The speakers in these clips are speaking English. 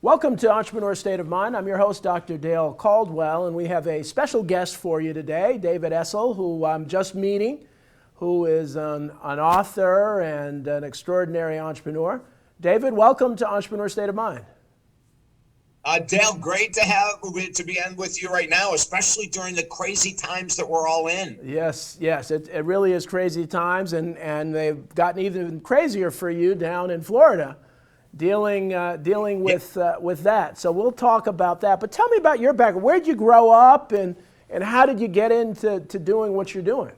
Welcome to Entrepreneur State of Mind. I'm your host, Dr. Dale Caldwell, and we have a special guest for you today, David Essel, who I'm just meeting, who is an author and an extraordinary entrepreneur. David, welcome to Entrepreneur State of Mind. Dale, great to be on with you right now, especially during the crazy times that we're all in. Yes, it really is crazy times, and they've gotten even crazier for you down in Florida, dealing with that. So we'll talk about that. But tell me about your background. Where did you grow up, and how did you get into doing what you're doing?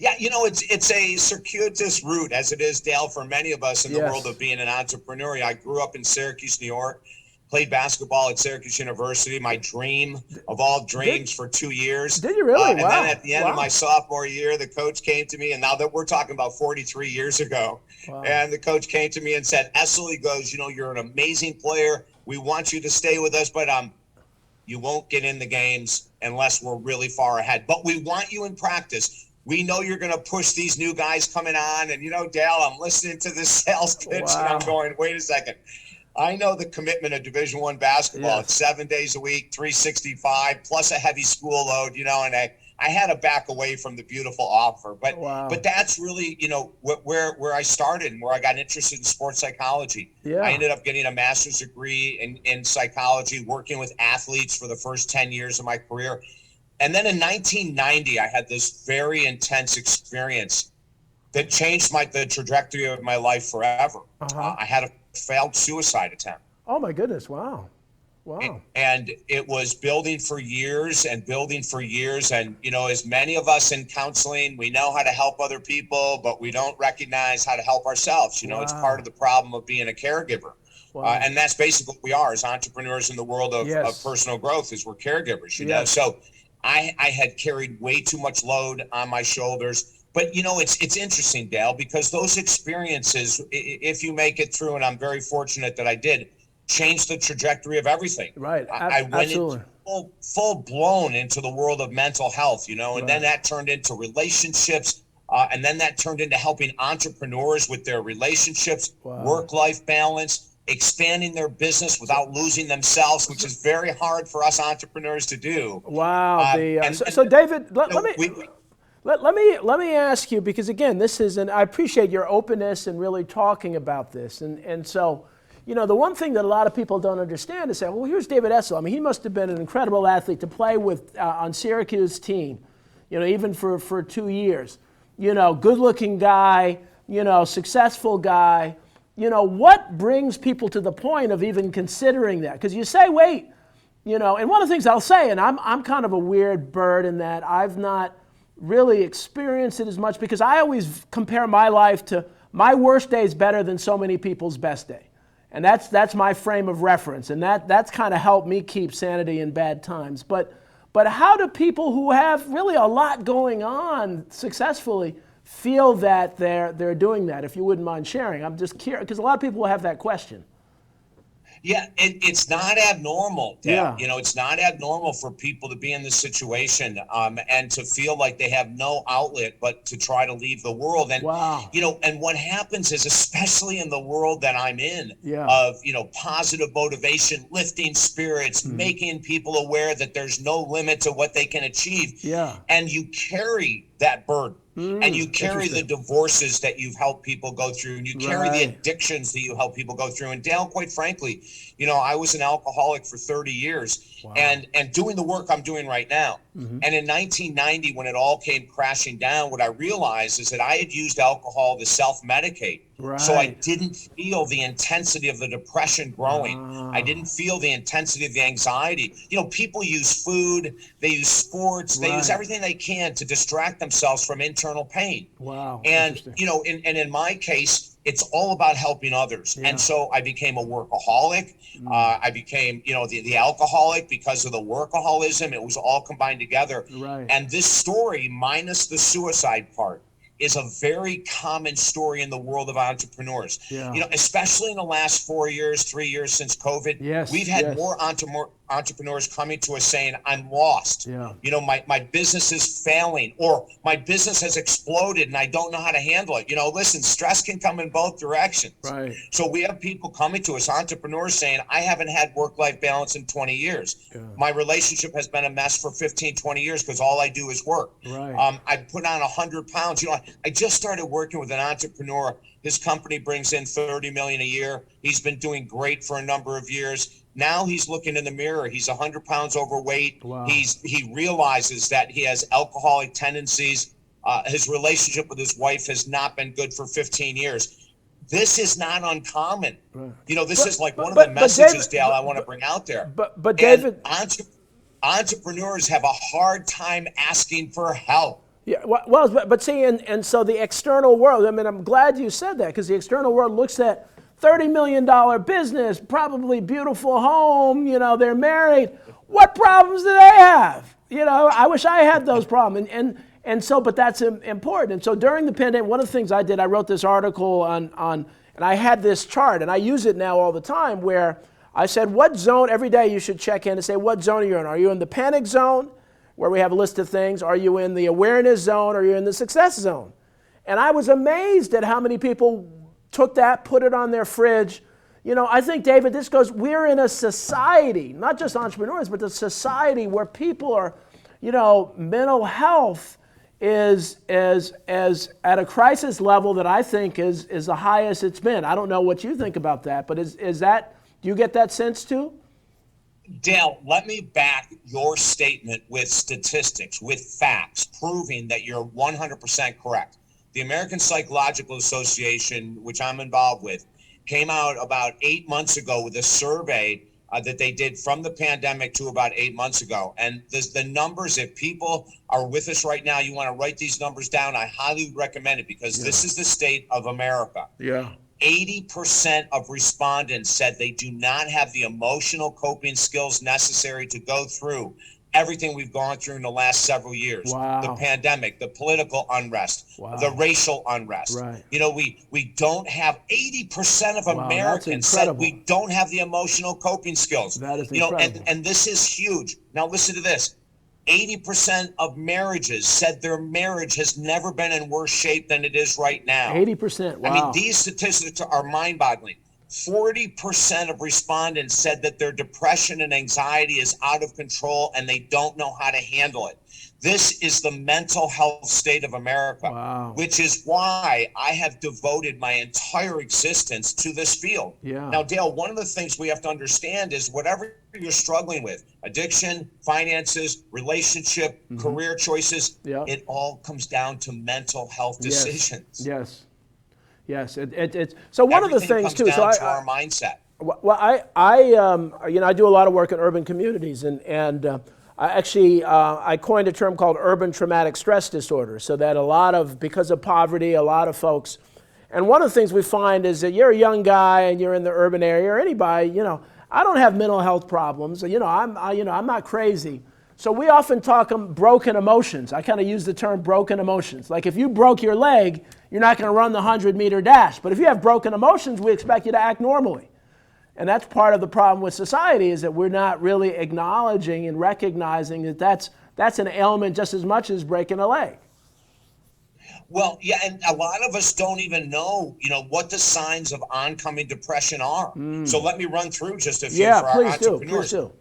Yeah, it's a circuitous route, as it is, Dale, for many of us in the world of being an entrepreneur. I grew up in Syracuse, New York, played basketball at Syracuse University, my dream of all dreams for 2 years. Did you really? And then at the end of my sophomore year, the coach came to me, and now that we're talking about 43 years ago, and the coach came to me and said, Essel, he goes, you're an amazing player. We want you to stay with us, but you won't get in the games unless we're really far ahead. But we want you in practice. We know you're going to push these new guys coming on. And, Dale, I'm listening to this sales pitch, and I'm going, wait a second. I know the commitment of Division I basketball. It's 7 days a week, 365, plus a heavy school load, and I had to back away from the beautiful offer. But that's really, where I started and where I got interested in sports psychology. I ended up getting a master's degree in psychology, working with athletes for the first 10 years of my career. And then in 1990, I had this very intense experience that changed the trajectory of my life forever. I had a failed suicide attempt. Oh my goodness! Wow. And it was building for years. And as many of us in counseling, we know how to help other people, but we don't recognize how to help ourselves. It's part of the problem of being a caregiver. And that's basically what we are as entrepreneurs in the world of personal growth, is we're caregivers. So I had carried way too much load on my shoulders. But, it's interesting, Dale, because those experiences, if you make it through, and I'm very fortunate that I did, changed the trajectory of everything. Right. I went into full blown into the world of mental health, and then that turned into relationships. And then that turned into helping entrepreneurs with their relationships, work-life balance, expanding their business without losing themselves, which is very hard for us entrepreneurs to do. Wow. So David, let me ask you, because again, I appreciate your openness and really talking about this. And so, the one thing that a lot of people don't understand is say, well, here's David Essel. I mean, he must have been an incredible athlete to play with on Syracuse team, even for 2 years. Good-looking guy, successful guy. What brings people to the point of even considering that? Because you say, wait, and one of the things I'll say, and I'm kind of a weird bird in that I've not really experienced it as much, because I always compare my life to my worst day is better than so many people's best day. And that's my frame of reference. And that's kind of helped me keep sanity in bad times. But how do people who have really a lot going on successfully feel that they're doing that, if you wouldn't mind sharing? I'm just curious, because a lot of people have that question. Yeah, it's not abnormal. It's not abnormal for people to be in this situation and to feel like they have no outlet but to try to leave the world. And and what happens is, especially in the world that I'm in, of positive motivation, lifting spirits, making people aware that there's no limit to what they can achieve. And you carry that burden. And you carry the divorces that you've helped people go through, and you carry the addictions that you help people go through. And Dale, quite frankly, I was an alcoholic for 30 years and doing the work I'm doing right now. And in 1990, when it all came crashing down, what I realized is that I had used alcohol to self-medicate. So I didn't feel the intensity of the depression growing. I didn't feel the intensity of the anxiety. People use food, they use sports, they use everything they can to distract themselves from internal pain. And, and in my case, it's all about helping others. And so I became a workaholic. I became, the alcoholic because of the workaholism. It was all combined together. And this story, minus the suicide part, is a very common story in the world of entrepreneurs. Especially in the last 4 years, 3 years since COVID, we've had more entrepreneurs coming to us saying, I'm lost. Yeah. You know, my business is failing, or my business has exploded and I don't know how to handle it. You know, listen, stress can come in both directions. Right. So we have people coming to us, entrepreneurs saying, I haven't had work-life balance in 20 years. Yeah. My relationship has been a mess for 15, 20 years because all I do is work. Right. I put on 100 pounds. You know, I just started working with an entrepreneur. His company brings in 30 million a year. He's been doing great for a number of years. Now he's looking in the mirror. He's 100 pounds overweight. Wow. He realizes that he has alcoholic tendencies. His relationship with his wife has not been good for 15 years. This is not uncommon. Right. You know, this is like one of the messages, Dale, I want to bring out there. But David, entrepreneurs have a hard time asking for help. Yeah, well, but see, and so the external world, I mean, I'm glad you said that, because the external world looks at $30 million business, probably beautiful home, you know, they're married. What problems do they have? You know, I wish I had those problems. And so, but that's important. And so during the pandemic, one of the things I did, I wrote this article on, and I had this chart, and I use it now all the time, where I said, what zone, every day you should check in and say, what zone are you in? Are you in the panic zone, where we have a list of things? Are you in the awareness zone? Or are you in the success zone? And I was amazed at how many people took that, put it on their fridge. You know, I think, David, this goes, we're in a society, not just entrepreneurs, but the society where people are, you know, mental health is at a crisis level that I think is the highest it's been. I don't know what you think about that, but is that, do you get that sense too? Dale, let me back your statement with statistics, with facts, proving that you're 100% correct. The American Psychological Association, which I'm involved with, came out about 8 months ago with a survey that they did from the pandemic to about 8 months ago. And the numbers, if people are with us right now, you want to write these numbers down, I highly recommend it, because this is the state of America. Yeah. 80% of respondents said they do not have the emotional coping skills necessary to go through everything we've gone through in the last several years. Wow. The pandemic, the political unrest, wow. the racial unrest. Right. You know, we don't have, 80% of Americans said we don't have the emotional coping skills. That is incredible. incredible. And this is huge. Now listen to this. 80% of marriages said their marriage has never been in worse shape than it is right now. 80%, wow. I mean, these statistics are mind-boggling. 40% of respondents said that their depression and anxiety is out of control and they don't know how to handle it. This is the mental health state of America, wow. which is why I have devoted my entire existence to this field. Yeah. Now, Dale, one of the things we have to understand is whatever you're struggling with, addiction, finances, relationship, career choices, it all comes down to mental health decisions. Yes. So one of the things too. So our mindset. Well, I do a lot of work in urban communities, and I coined a term called urban traumatic stress disorder. So that because of poverty, a lot of folks, and one of the things we find is that you're a young guy and you're in the urban area, or anybody, you know, I don't have mental health problems. You know, I'm not crazy. So we often talk broken emotions. I kind of use the term broken emotions. Like if you broke your leg, you're not going to run the 100-meter dash. But if you have broken emotions, we expect you to act normally. And that's part of the problem with society, is that we're not really acknowledging and recognizing that that's an ailment just as much as breaking a leg. Well, yeah, and a lot of us don't even know, you know, what the signs of oncoming depression are. So let me run through just a few for our entrepreneurs. Please do.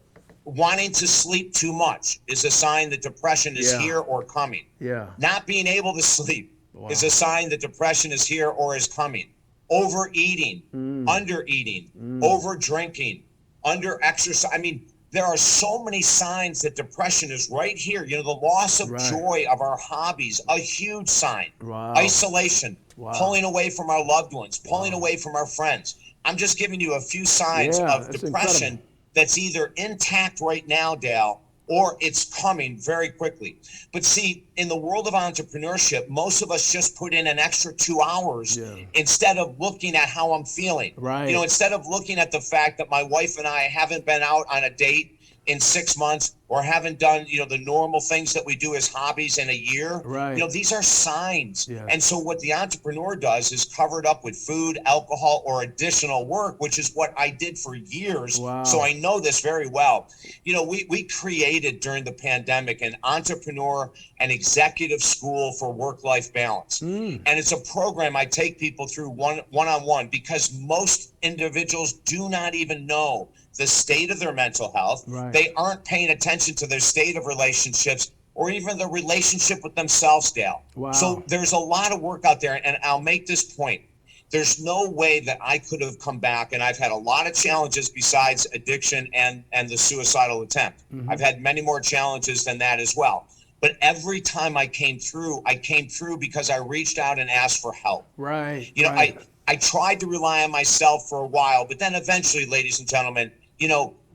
Wanting to sleep too much is a sign that depression is here or coming. Yeah. Not being able to sleep is a sign that depression is here or is coming. Overeating, undereating, over drinking, under exercise. I mean, there are so many signs that depression is right here. You know, the loss of joy of our hobbies, a huge sign. Wow. Isolation, pulling away from our loved ones, pulling away from our friends. I'm just giving you a few signs of depression that's either intact right now, Dale, or it's coming very quickly. But see, in the world of entrepreneurship, most of us just put in an extra 2 hours instead of looking at how I'm feeling. Right. You know, instead of looking at the fact that my wife and I haven't been out on a date in 6 months, or haven't done, the normal things that we do as hobbies in a year. Right. These are signs. Yeah. And so what the entrepreneur does is cover it up with food, alcohol, or additional work, which is what I did for years. Wow. So I know this very well. We created during the pandemic an entrepreneur and executive school for work-life balance. And it's a program I take people through one-on-one, because most individuals do not even know the state of their mental health. Right. They aren't paying attention to their state of relationships or even the relationship with themselves, Dale. Wow. So there's a lot of work out there, and I'll make this point. There's no way that I could have come back, and I've had a lot of challenges besides addiction and the suicidal attempt. I've had many more challenges than that as well. But every time I came through because I reached out and asked for help. Right. I tried to rely on myself for a while, but then eventually, ladies and gentlemen,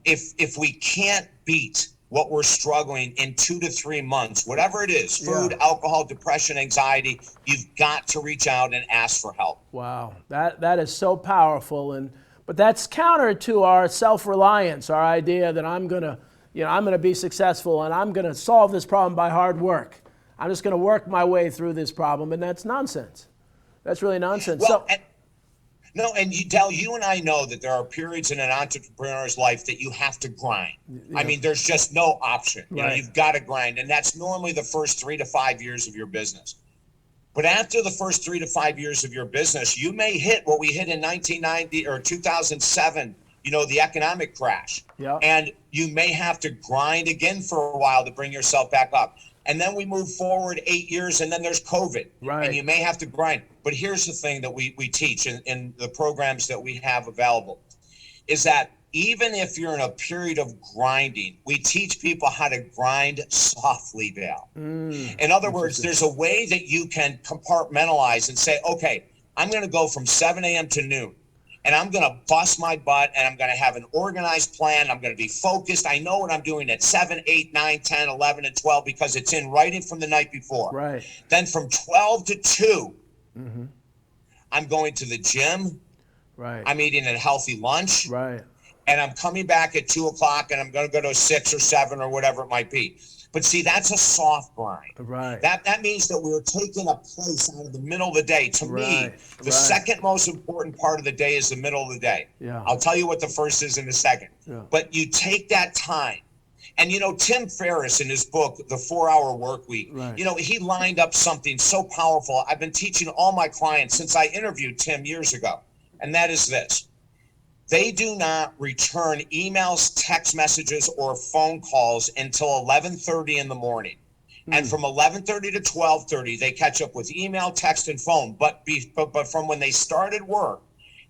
if we can't beat what we're struggling in 2 to 3 months, whatever it is, food, alcohol, depression, anxiety, you've got to reach out and ask for help. Wow, that is so powerful, but that's counter to our self-reliance, our idea that I'm gonna be successful and I'm gonna solve this problem by hard work. I'm just gonna work my way through this problem, and that's nonsense. That's really nonsense. Well, Dell, you and I know that there are periods in an entrepreneur's life that you have to grind. Yeah. I mean, there's just no option. You've got to grind, and that's normally the first 3 to 5 years of your business. But after the first 3 to 5 years of your business, you may hit what we hit in 1990 or 2007, the economic crash. Yep. And you may have to grind again for a while to bring yourself back up. And then we move forward 8 years, and then there's COVID. Right. And you may have to grind. But here's the thing that we teach in the programs that we have available, is that even if you're in a period of grinding, we teach people how to grind softly, Dale. In other words, there's a way that you can compartmentalize and say, okay, I'm going to go from 7 a.m. to noon. And I'm going to bust my butt, and I'm going to have an organized plan. I'm going to be focused. I know what I'm doing at 7, 8, 9, 10, 11, and 12 because it's in writing from the night before. Right. Then from 12 to 2, I'm going to the gym. Right. I'm eating a healthy lunch. Right. And I'm coming back at 2 o'clock, and I'm going to go to 6 or 7 or whatever it might be. But see, that's a soft grind. Right. That means that we're taking a place out of the middle of the day. To me, the second most important part of the day is the middle of the day. Yeah. I'll tell you what the first is in a second. Yeah. But you take that time. And, Tim Ferriss in his book, The 4-Hour Work Week, he lined up something so powerful. I've been teaching all my clients since I interviewed Tim years ago. And that is this. They do not return emails, text messages, or phone calls until 11:30 in the morning. And from 11:30 to 12:30, they catch up with email, text, and phone. But from when they started work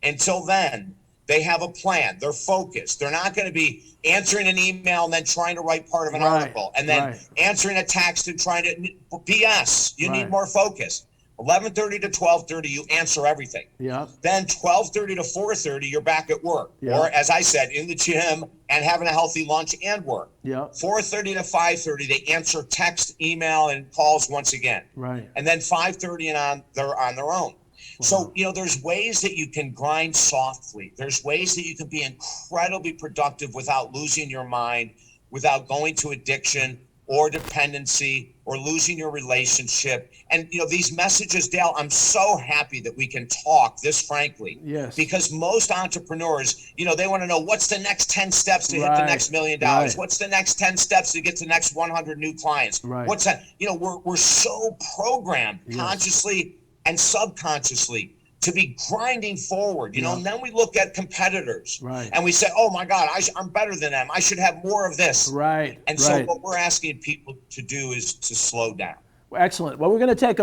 until then, they have a plan. They're focused. They're not going to be answering an email and then trying to write part of an article and then answering a text and trying to BS. You need more focus. 11:30 to 12:30, you answer everything. Yeah. Then 12:30 to 4:30, you're back at work. Yeah. Or, as I said, in the gym and having a healthy lunch and work. Yeah. 4:30 to 5:30, they answer text, email, and calls once again. Right. And then 5:30 and on, they're on their own. Wow. So, there's ways that you can grind softly. There's ways that you can be incredibly productive without losing your mind, without going to addiction or dependency or losing your relationship. And, these messages, Dale, I'm so happy that we can talk this frankly. Yes. Because most entrepreneurs, they want to know what's the next 10 steps to hit the next $1 million? What's the next 10 steps to get to the next 100 new clients? What's that? We're so programmed consciously and subconsciously to be grinding forward, and then we look at competitors and we say, oh my God, I'm better than them. I should have more of this. Right. And so what we're asking people to do is to slow down. Excellent. Well, we're going to take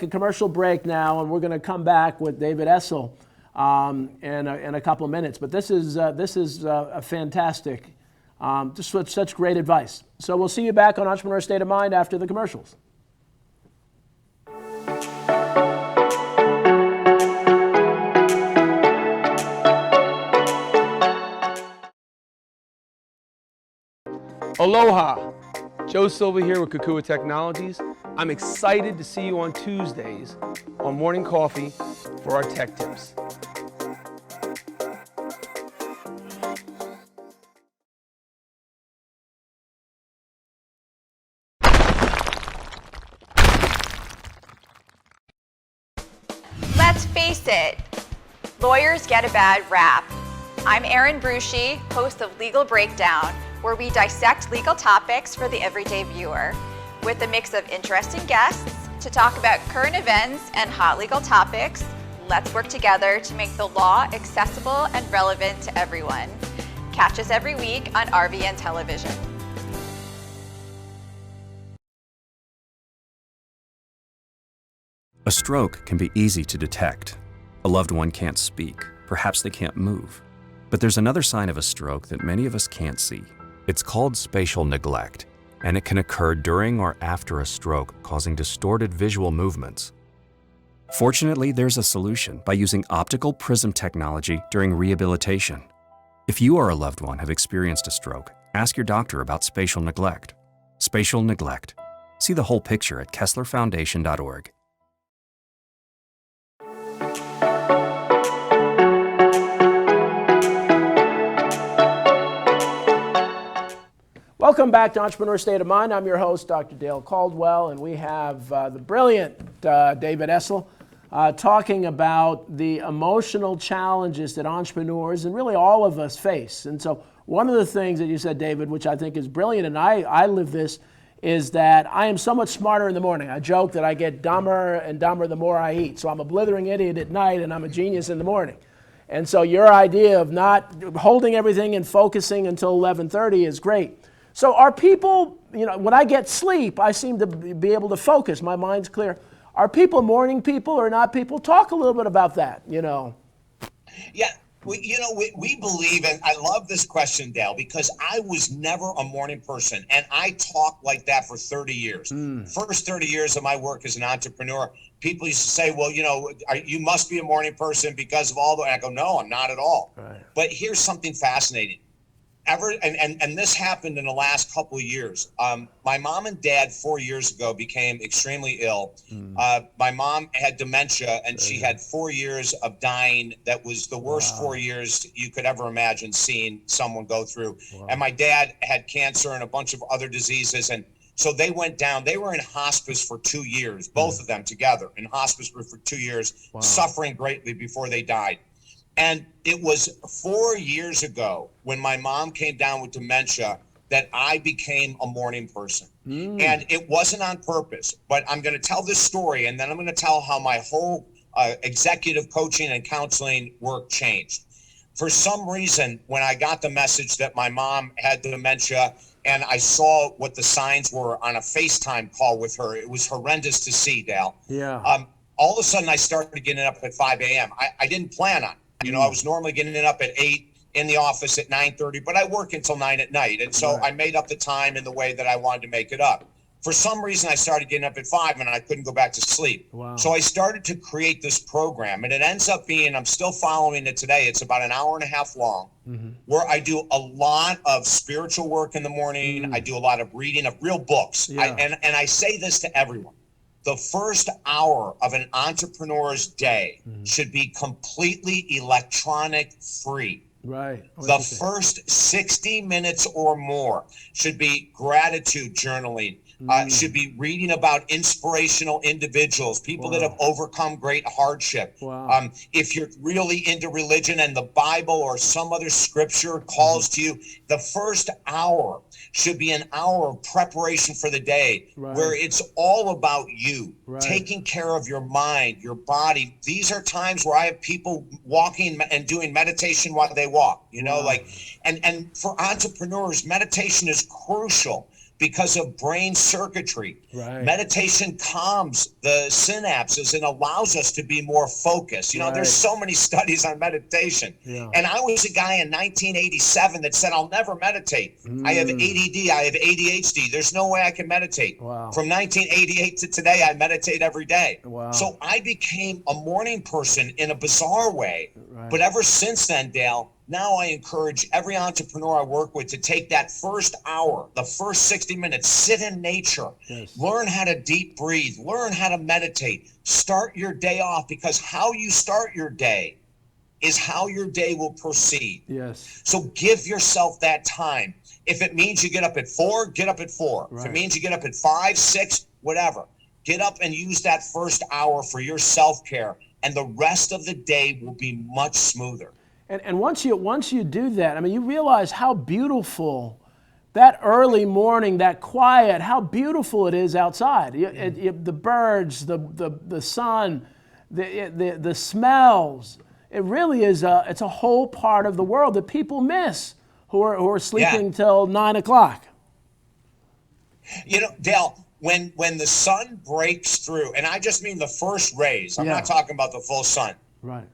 a commercial break now, and we're going to come back with David Essel in a couple of minutes. But this is a fantastic, just with such great advice. So we'll see you back on Entrepreneur State of Mind after the commercials. Aloha, Joe Silva here with Kukua Technologies. I'm excited to see you on Tuesdays on Morning Coffee for our tech tips. face it, lawyers get a bad rap. I'm Erin Brucey, host of Legal Breakdown, where we dissect legal topics for the everyday viewer, with a mix of interesting guests to talk about current events and hot legal topics. Let's work together to make the law accessible and relevant to everyone. Catch us every week on RVN Television. A stroke can be easy to detect. A loved one can't speak, perhaps they can't move. But there's another sign of a stroke that many of us can't see. It's called spatial neglect, and it can occur during or after a stroke, causing distorted visual movements. Fortunately, there's a solution by using optical prism technology during rehabilitation. If you or a loved one have experienced a stroke, ask your doctor about spatial neglect. Spatial neglect. See the whole picture at KesslerFoundation.org. Welcome back to Entrepreneur State of Mind. I'm your host, Dr. Dale Caldwell, and we have the brilliant David Essel talking about the emotional challenges that entrepreneurs and really all of us face. And so one of the things that you said, David, which I think is brilliant, and I live this, is that I am so much smarter in the morning. I joke that I get dumber and dumber the more I eat. So I'm a blithering idiot at night, and I'm a genius in the morning. And so your idea of not holding everything and focusing until 11:30 is great. So are people, when I get sleep, I seem to be able to focus. My mind's clear. Are people morning people or not people? Talk a little bit about that, Yeah, we believe, and I love this question, Dale, because I was never a morning person, and I talked like that for 30 years. First 30 years of my work as an entrepreneur, people used to say, well, you must be a morning person because of all the, and I go, no, I'm not at all. Right. But here's something fascinating. And this happened in the last couple of years. My mom and dad 4 years ago became extremely ill. My mom had dementia, and she had 4 years of dying. That was the worst 4 years you could ever imagine seeing someone go through. Wow. And my dad had cancer and a bunch of other diseases. And so they went down. They were in hospice for 2 years, both of them together in hospice for 2 years, suffering greatly before they died. And it was 4 years ago when my mom came down with dementia that I became a morning person. And it wasn't on purpose, but I'm going to tell this story, and then I'm going to tell how my whole executive coaching and counseling work changed. For some reason, when I got the message that my mom had dementia and I saw what the signs were on a FaceTime call with her, it was horrendous to see, Dale. Yeah. All of a sudden, I started getting up at 5 a.m. I didn't plan on it. I was normally getting up at 8 in the office at 9:30, but I work until 9 at night. And so I made up the time in the way that I wanted to make it up. For some reason, I started getting up at 5 and I couldn't go back to sleep. Wow. So I started to create this program, and it ends up being, I'm still following it today. It's about an hour and a half long, where I do a lot of spiritual work in the morning. I do a lot of reading of real books. Yeah. And I say this to everyone. The first hour of an entrepreneur's day should be completely electronic free. Right. The first 60 minutes or more should be gratitude journaling, should be reading about inspirational individuals, people that have overcome great hardship. Wow. If you're really into religion and the Bible or some other scripture calls to you, the first hour should be an hour of preparation for the day, where it's all about you, taking care of your mind, your body. These are times where I have people walking and doing meditation while they walk, and for entrepreneurs, meditation is crucial because of brain circuitry. Right. Meditation calms the synapses and allows us to be more focused. There's so many studies on meditation. Yeah. And I was a guy in 1987 that said, I'll never meditate. I have ADD, I have ADHD. There's no way I can meditate. Wow. From 1988 to today, I meditate every day. Wow. So I became a morning person in a bizarre way. Right. But ever since then, Dale, now I encourage every entrepreneur I work with to take that first hour, the first 60 minutes, sit in nature, learn how to deep breathe, learn how to meditate, start your day off, because how you start your day is how your day will proceed. Yes. So give yourself that time. If it means you get up at 4, get up at 4. Right. If it means you get up at 5, 6, whatever, get up and use that first hour for your self-care. and the rest of the day will be much smoother. And once you do that, I mean, you realize how beautiful that early morning, that quiet, how beautiful it is outside. The birds, the sun, the smells. It really is it's a whole part of the world that people miss who are sleeping till 9 o'clock. You know, Dale, when the sun breaks through, and I just mean the first rays, I'm not talking about the full sun. Right.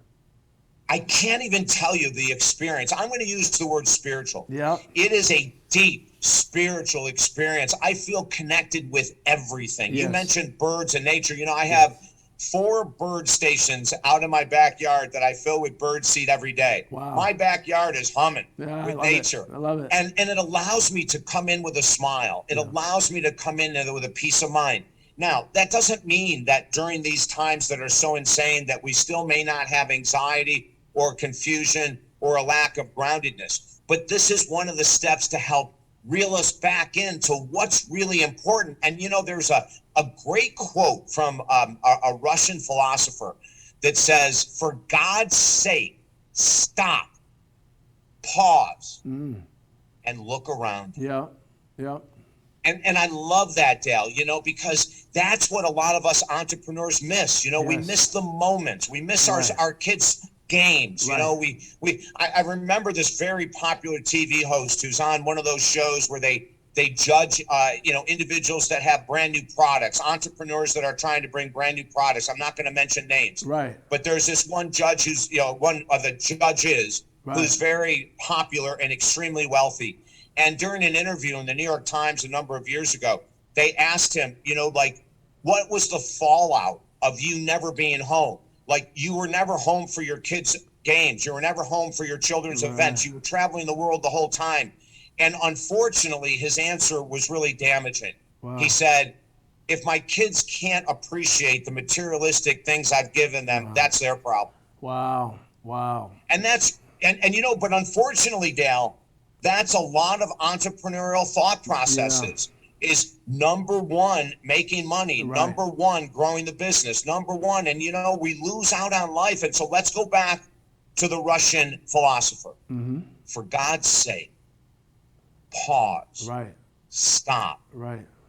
I can't even tell you the experience. I'm going to use the word spiritual. Yeah. It is a deep spiritual experience. I feel connected with everything. Yes. You mentioned birds and nature. You know, I have 4 bird stations out in my backyard that I fill with bird seed every day. Wow. My backyard is humming with nature. I love it. And it allows me to come in with a smile. It allows me to come in with a peace of mind. Now, that doesn't mean that during these times that are so insane that we still may not have anxiety or confusion or a lack of groundedness. But this is one of the steps to help reel us back into what's really important. And, you know, there's a great quote from a Russian philosopher that says, for God's sake, stop, pause, and look around. Yeah, yeah. And I love that, Dale, you know, because that's what a lot of us entrepreneurs miss. You know, we miss the moments. We miss our kids' games. You know, I remember this very popular TV host who's on one of those shows where they judge, you know, individuals that have brand new products, entrepreneurs that are trying to bring brand new products. I'm not going to mention names. Right. But there's this one judge who's, you know, one of the judges who's very popular and extremely wealthy. And during an interview in the New York Times a number of years ago, they asked him, you know, like, what was the fallout of you never being home? Like, you were never home for your kids' games. You were never home for your children's events. You were traveling the world the whole time. And unfortunately, his answer was really damaging. Wow. He said, if my kids can't appreciate the materialistic things I've given them, that's their problem. Wow. Wow. And that's, and you know, but unfortunately, Dale, that's a lot of entrepreneurial thought processes. Is number one, making money, number one, growing the business, number one. And, you know, we lose out on life. And so let's go back to the Russian philosopher. For God's sake, pause, stop,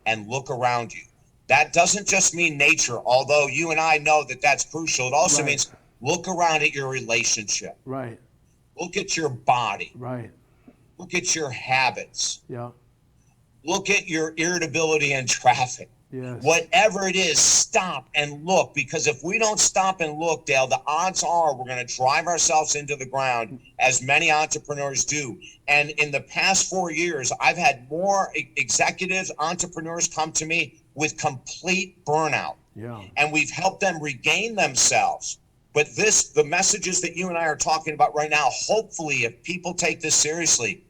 and look around you. That doesn't just mean nature, although you and I know that that's crucial. It also means look around at your relationship. Look at your body. Look at your habits. Look at your irritability in traffic. Whatever it is, stop and look, because if we don't stop and look, Dale, the odds are we're going to drive ourselves into the ground, as many entrepreneurs do. And in the past 4 years, I've had more executives, entrepreneurs come to me with complete burnout. And we've helped them regain themselves. But the messages that you and I are talking about right now, hopefully, if people take this seriously,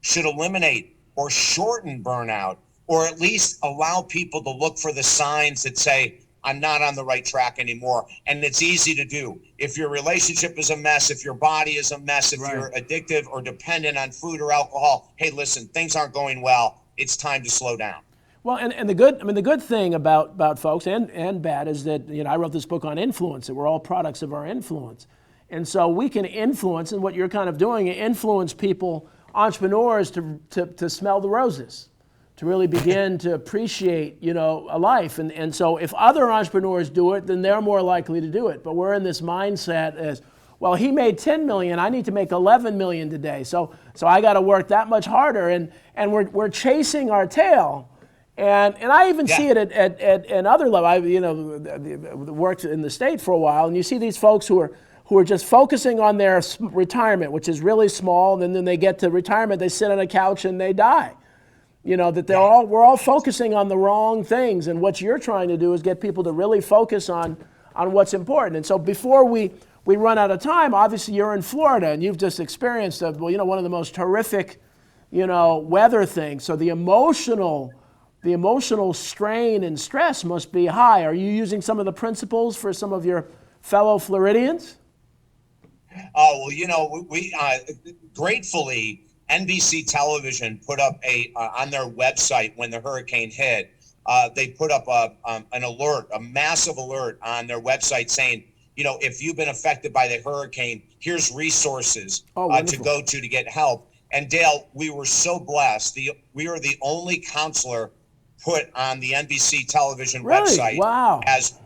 should eliminate or shorten burnout, or at least allow people to look for the signs that say, I'm not on the right track anymore. And it's easy to do. If your relationship is a mess, if your body is a mess, if you're addictive or dependent on food or alcohol, hey, listen, things aren't going well. It's time to slow down. Well, and the good thing about folks and bad is that, you know, I wrote this book on influence, that we're all products of our influence. And so we can influence, and what you're kind of doing, influence people, entrepreneurs, to smell the roses, to really begin to appreciate, you know, a life. And so if other entrepreneurs do it, then they're more likely to do it. But we're in this mindset as, well, he made 10 million, I need to make 11 million today. So I got to work that much harder. And we're chasing our tail. And I even see it at other levels. I, you know, worked in the state for a while, and you see these folks who are just focusing on their retirement, which is really small, and then they get to retirement, they sit on a couch and they die. You know, that we're all focusing on the wrong things, and what you're trying to do is get people to really focus on what's important. And so before we run out of time, obviously you're in Florida, and you've just experienced one of the most horrific, you know, weather things. So the emotional strain and stress must be high. Are you using some of the principles for some of your fellow Floridians? Oh, well, you know, we gratefully, NBC television put up on their website when the hurricane hit, they put up an alert, a massive alert on their website saying, if you've been affected by the hurricane, here's resources to go to get help. And Dale, we were so blessed. We are the only counselor put on the NBC television website as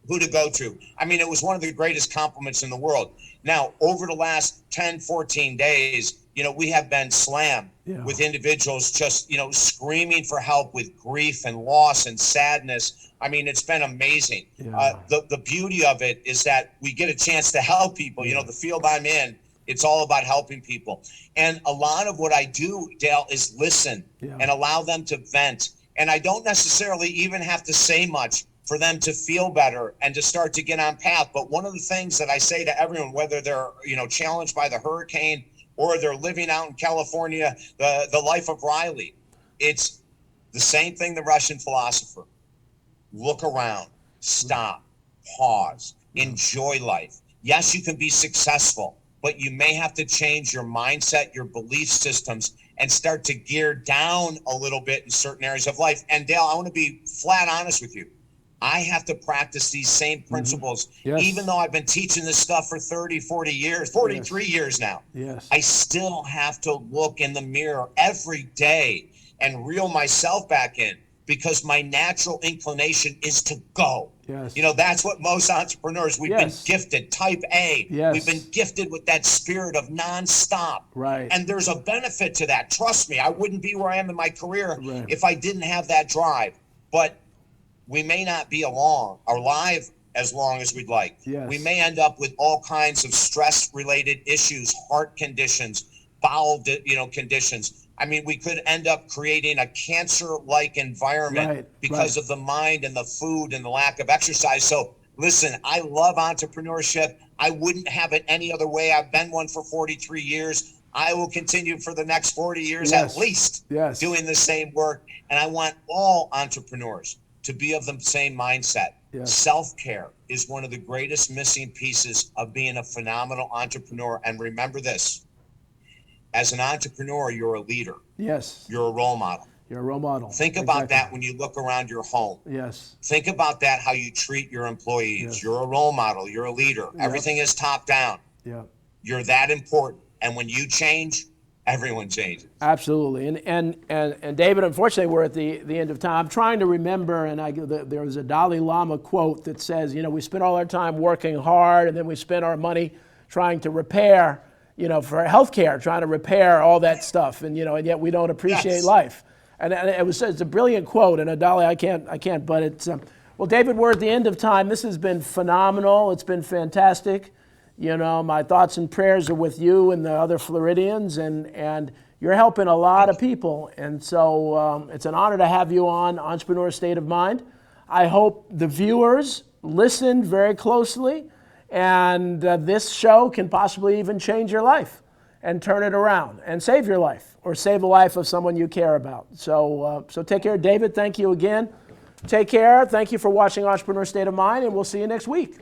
who to go to. I mean, it was one of the greatest compliments in the world. Now, over the last 10, 14 days, we have been slammed with individuals just, screaming for help with grief and loss and sadness. I mean, it's been amazing. The beauty of it is that we get a chance to help people. The field I'm in, it's all about helping people. And a lot of what I do, Dale, is listen and allow them to vent. And I don't necessarily even have to say much for them to feel better and to start to get on path. But one of the things that I say to everyone, whether they're, challenged by the hurricane or they're living out in California, the life of Riley, it's the same thing the Russian philosopher. Look around, stop, pause, enjoy life. Yes, you can be successful, but you may have to change your mindset, your belief systems, and start to gear down a little bit in certain areas of life. And Dale, I want to be flat honest with you. I have to practice these same principles, even though I've been teaching this stuff for 30, 40 years, 43 years now. I still have to look in the mirror every day and reel myself back in, because my natural inclination is to go. That's what most entrepreneurs, we've been gifted, type A. We've been gifted with that spirit of nonstop. And there's a benefit to that. Trust me, I wouldn't be where I am in my career if I didn't have that drive. But we may not be alive as long as we'd like. We may end up with all kinds of stress-related issues, heart conditions, bowel, conditions. I mean, we could end up creating a cancer-like environment because of the mind and the food and the lack of exercise. So listen, I love entrepreneurship. I wouldn't have it any other way. I've been one for 43 years. I will continue for the next 40 years at least doing the same work. And I want all entrepreneurs to be of the same mindset. Self-care is one of the greatest missing pieces of being a phenomenal entrepreneur. And remember this, as an entrepreneur, you're a leader. You're a role model. You're a role model. Think about that when you look around your home. Think about that, how you treat your employees. You're a role model. You're a leader. Everything is top down. You're that important. And when you change, everyone changes. Absolutely. And David, unfortunately, we're at the end of time. I'm trying to remember, and there was a Dalai Lama quote that says, we spend all our time working hard, and then we spend our money trying to repair, for healthcare, trying to repair all that stuff, and yet we don't appreciate life. And it's a brilliant quote, and a Dalai, I can't, but it's, well, David, we're at the end of time. This has been phenomenal. It's been fantastic. My thoughts and prayers are with you and the other Floridians, and you're helping a lot of people. And so it's an honor to have you on Entrepreneur State of Mind. I hope the viewers listen very closely, and this show can possibly even change your life and turn it around and save your life or save the life of someone you care about. So take care. David, thank you again. Take care. Thank you for watching Entrepreneur State of Mind, and we'll see you next week.